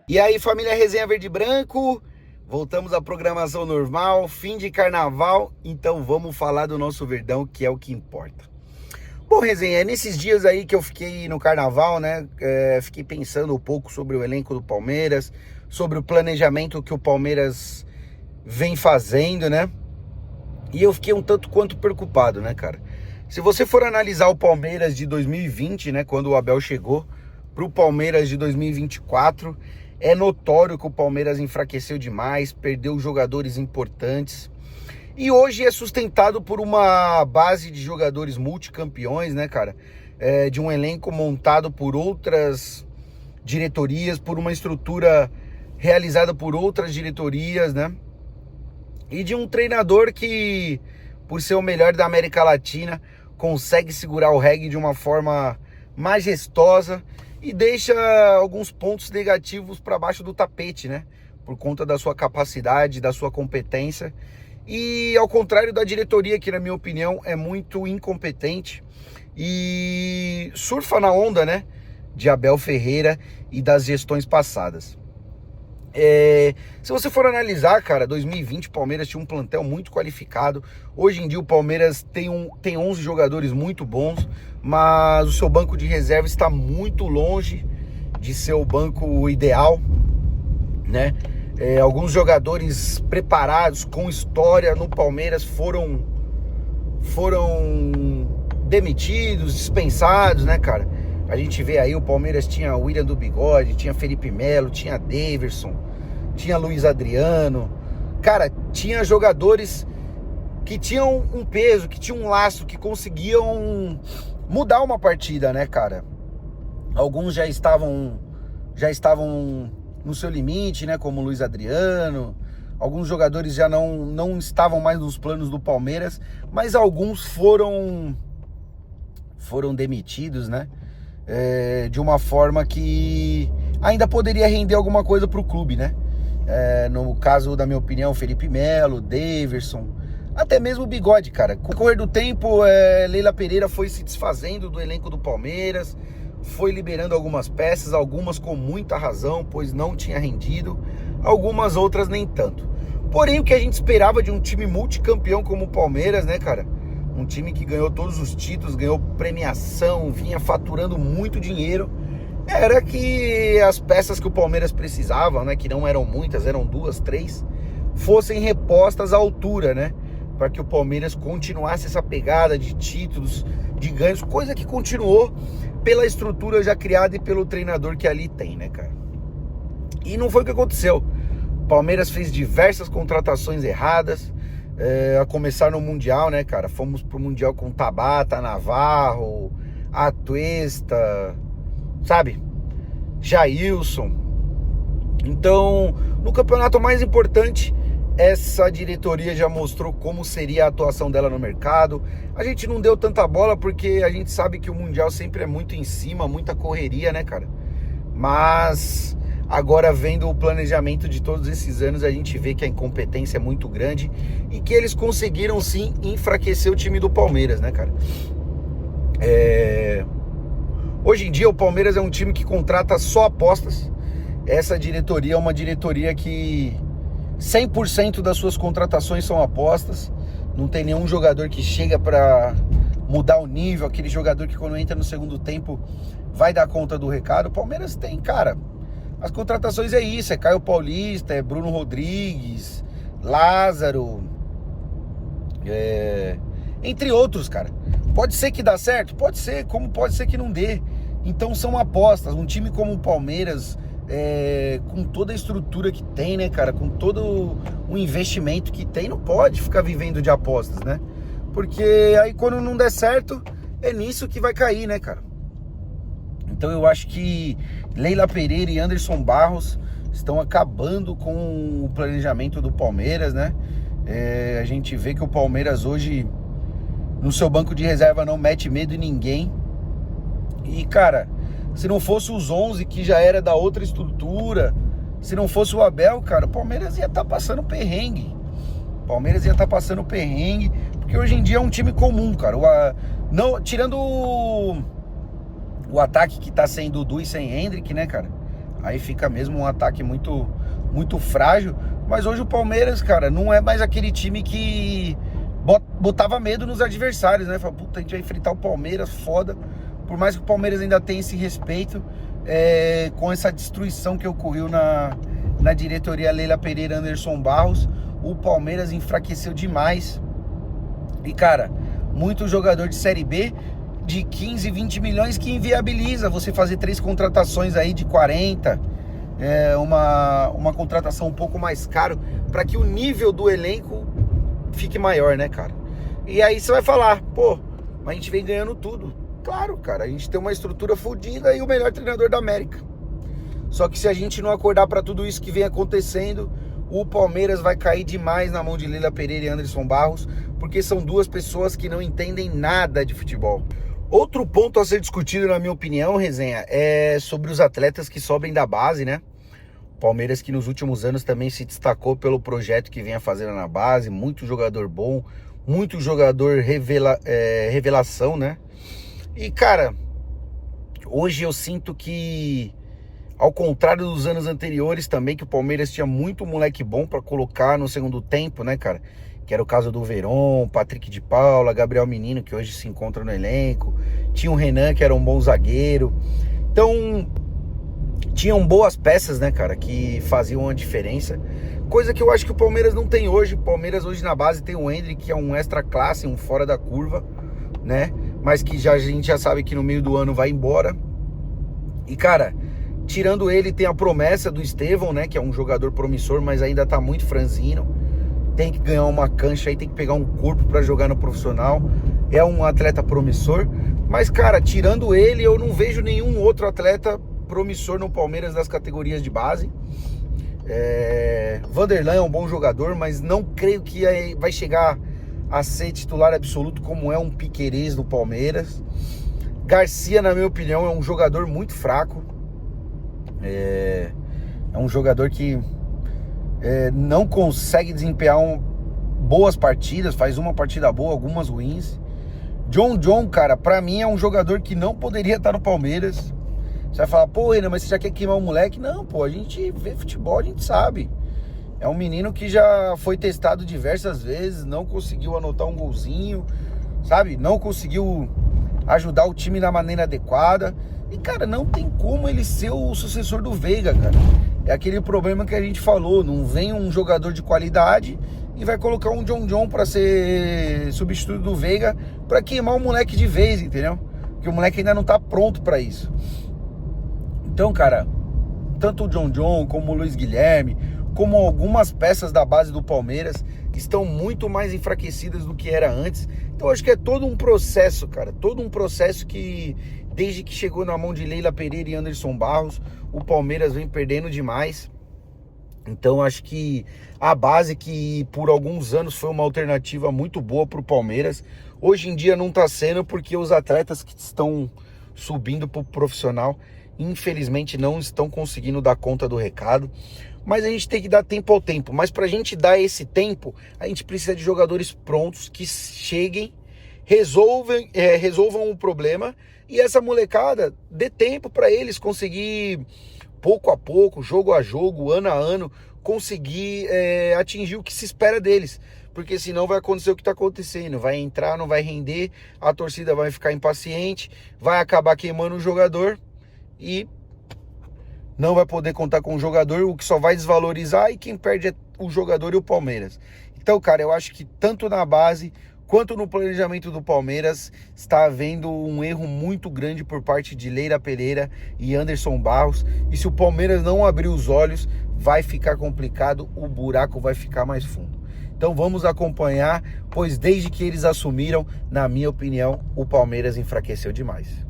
E aí, família Resenha Verde e Branco, voltamos à programação normal, fim de carnaval, então vamos falar do nosso Verdão, que é o que importa. Bom, Resenha, nesses dias aí que eu fiquei no carnaval, né, fiquei pensando um pouco sobre o elenco do Palmeiras, sobre o planejamento que o Palmeiras vem fazendo, né, e eu fiquei um tanto quanto preocupado, né, cara. Se você for analisar o Palmeiras de 2020, né, quando o Abel chegou, para o Palmeiras de 2024, é notório que o Palmeiras enfraqueceu demais, perdeu jogadores importantes e hoje é sustentado por uma base de jogadores multicampeões, né, cara? De um elenco montado por outras diretorias, por uma estrutura realizada por outras diretorias, né? E de um treinador que, por ser o melhor da América Latina, consegue segurar o reggae de uma forma majestosa e deixa alguns pontos negativos para baixo do tapete, né? Por conta da sua capacidade, da sua competência. E ao contrário da diretoria, que na minha opinião é muito incompetente e surfa na onda, né? De Abel Ferreira e das gestões passadas. Se você for analisar, cara, 2020 o Palmeiras tinha um plantel muito qualificado. Hoje em dia o Palmeiras tem 11 jogadores muito bons, mas o seu banco de reserva está muito longe de ser o banco ideal, né? Alguns jogadores preparados, com história no Palmeiras foram demitidos, dispensados, né, cara? A gente vê aí, o Palmeiras tinha o William do Bigode, tinha Felipe Melo, tinha Daverson, tinha Luiz Adriano. Cara, tinha jogadores que tinham um peso, que tinham um laço, que conseguiam mudar uma partida, né, cara? Alguns já estavam no seu limite, né, como o Luiz Adriano. Alguns jogadores já não estavam mais nos planos do Palmeiras, mas alguns foram demitidos, né? De uma forma que ainda poderia render alguma coisa para o clube, né? No caso, da minha opinião, Felipe Melo, Daverson, até mesmo o Bigode, cara. Com o correr do tempo, Leila Pereira foi se desfazendo do elenco do Palmeiras, foi liberando algumas peças, algumas com muita razão, pois não tinha rendido, algumas outras nem tanto. Porém, o que a gente esperava de um time multicampeão como o Palmeiras, né, cara? Um time que ganhou todos os títulos, ganhou premiação, vinha faturando muito dinheiro, era que as peças que o Palmeiras precisava, né, que não eram muitas, eram 2, 3, fossem repostas à altura, né, para que o Palmeiras continuasse essa pegada de títulos, de ganhos, coisa que continuou pela estrutura já criada e pelo treinador que ali tem, né, cara. E não foi o que aconteceu. O Palmeiras fez diversas contratações erradas, a começar no Mundial, né, cara? Fomos pro Mundial com Tabata, Navarro, Atuesta, sabe? Jailson. Então, no campeonato mais importante, essa diretoria já mostrou como seria a atuação dela no mercado. A gente não deu tanta bola porque a gente sabe que o Mundial sempre é muito em cima, muita correria, né, cara? Mas agora, vendo o planejamento de todos esses anos, a gente vê que a incompetência é muito grande e que eles conseguiram sim enfraquecer o time do Palmeiras, né, cara? Hoje em dia o Palmeiras é um time que contrata só apostas. Essa diretoria é uma diretoria que 100% das suas contratações são apostas. Não tem nenhum jogador que chega para mudar o nível, aquele jogador que quando entra no segundo tempo vai dar conta do recado. O Palmeiras tem, cara, as contratações é isso, é Caio Paulista, é Bruno Rodrigues, Lázaro, entre outros, cara. Pode ser que dá certo? Pode ser, como pode ser que não dê. Então são apostas. Um time como o Palmeiras, com toda a estrutura que tem, né, cara, com todo o investimento que tem, não pode ficar vivendo de apostas, né? Porque aí quando não der certo, é nisso que vai cair, né, cara? Então eu acho que Leila Pereira e Anderson Barros estão acabando com o planejamento do Palmeiras, né? A gente vê que o Palmeiras hoje, no seu banco de reserva, não mete medo em ninguém. E, cara, se não fosse os 11 que já era da outra estrutura, se não fosse o Abel, cara, o Palmeiras ia estar passando perrengue. O Palmeiras ia estar passando perrengue, porque hoje em dia é um time comum, cara. Tirando o ataque que tá sem Dudu e sem Hendrick, né, cara? Aí fica mesmo um ataque muito, muito frágil. Mas hoje o Palmeiras, cara, não é mais aquele time que botava medo nos adversários, né? Fala, puta, a gente vai enfrentar o Palmeiras, foda. Por mais que o Palmeiras ainda tenha esse respeito, com essa destruição que ocorreu na diretoria Leila Pereira, Anderson Barros, o Palmeiras enfraqueceu demais. E, cara, muito jogador de Série B de 15, 20 milhões que inviabiliza você fazer 3 contratações aí de 40, uma contratação um pouco mais caro, para que o nível do elenco fique maior, né, cara? E aí você vai falar, pô, mas a gente vem ganhando tudo. Claro, cara, a gente tem uma estrutura fodida e o melhor treinador da América. Só que se a gente não acordar para tudo isso que vem acontecendo, o Palmeiras vai cair demais na mão de Leila Pereira e Anderson Barros, porque são duas pessoas que não entendem nada de futebol. Outro ponto a ser discutido, na minha opinião, Resenha, é sobre os atletas que sobem da base, né? Palmeiras que nos últimos anos também se destacou pelo projeto que vinha fazendo na base, muito jogador bom, muito jogador revelação, né? E, cara, hoje eu sinto que, ao contrário dos anos anteriores também, que o Palmeiras tinha muito moleque bom pra colocar no segundo tempo, né, cara? Que era o caso do Veron, Patrick de Paula, Gabriel Menino, que hoje se encontra no elenco. Tinha o Renan, que era um bom zagueiro. Então, tinham boas peças, né, cara, que faziam a diferença. Coisa que eu acho que o Palmeiras não tem hoje. O Palmeiras hoje na base tem o Hendrick, que é um extra classe, um fora da curva, né? Mas que a gente já sabe que no meio do ano vai embora. E, cara, tirando ele, tem a promessa do Estevão, né? Que é um jogador promissor, mas ainda tá muito franzino. Tem que ganhar uma cancha aí, tem que pegar um corpo pra jogar no profissional. É um atleta promissor. Mas, cara, tirando ele, eu não vejo nenhum outro atleta promissor no Palmeiras das categorias de base. Vanderlan é um bom jogador, mas não creio que vai chegar a ser titular absoluto como é um Piquerez no Palmeiras. Garcia, na minha opinião, é um jogador muito fraco. É um jogador que não consegue desempenhar boas partidas, faz uma partida boa, algumas ruins. John, cara, pra mim é um jogador que não poderia estar no Palmeiras. Você vai falar, pô, Renan, mas você já quer queimar o moleque? Não, pô, a gente vê futebol, a gente sabe. É um menino que já foi testado diversas vezes, não conseguiu anotar um golzinho, sabe? Não conseguiu ajudar o time da maneira adequada. E, cara, não tem como ele ser o sucessor do Veiga, cara. É aquele problema que a gente falou, não vem um jogador de qualidade e vai colocar um John pra ser substituto do Veiga pra queimar o moleque de vez, entendeu? Porque o moleque ainda não tá pronto pra isso. Então, cara, tanto o John como o Luiz Guilherme, como algumas peças da base do Palmeiras estão muito mais enfraquecidas do que era antes. Então acho que é todo um processo, cara, todo um processo que desde que chegou na mão de Leila Pereira e Anderson Barros, o Palmeiras vem perdendo demais. Então acho que a base, que por alguns anos foi uma alternativa muito boa para o Palmeiras, hoje em dia não está sendo, porque os atletas que estão subindo para o profissional infelizmente não estão conseguindo dar conta do recado. Mas a gente tem que dar tempo ao tempo. Mas pra gente dar esse tempo, a gente precisa de jogadores prontos que cheguem, resolvam o problema, e essa molecada dê tempo para eles conseguir, pouco a pouco, jogo a jogo, ano a ano, conseguir atingir o que se espera deles. Porque senão vai acontecer o que está acontecendo. Vai entrar, não vai render, a torcida vai ficar impaciente, vai acabar queimando o jogador e não vai poder contar com o jogador, o que só vai desvalorizar, e quem perde é o jogador e o Palmeiras. Então, cara, eu acho que tanto na base quanto no planejamento do Palmeiras está havendo um erro muito grande por parte de Leila Pereira e Anderson Barros. E se o Palmeiras não abrir os olhos, vai ficar complicado, o buraco vai ficar mais fundo. Então vamos acompanhar, pois desde que eles assumiram, na minha opinião, o Palmeiras enfraqueceu demais.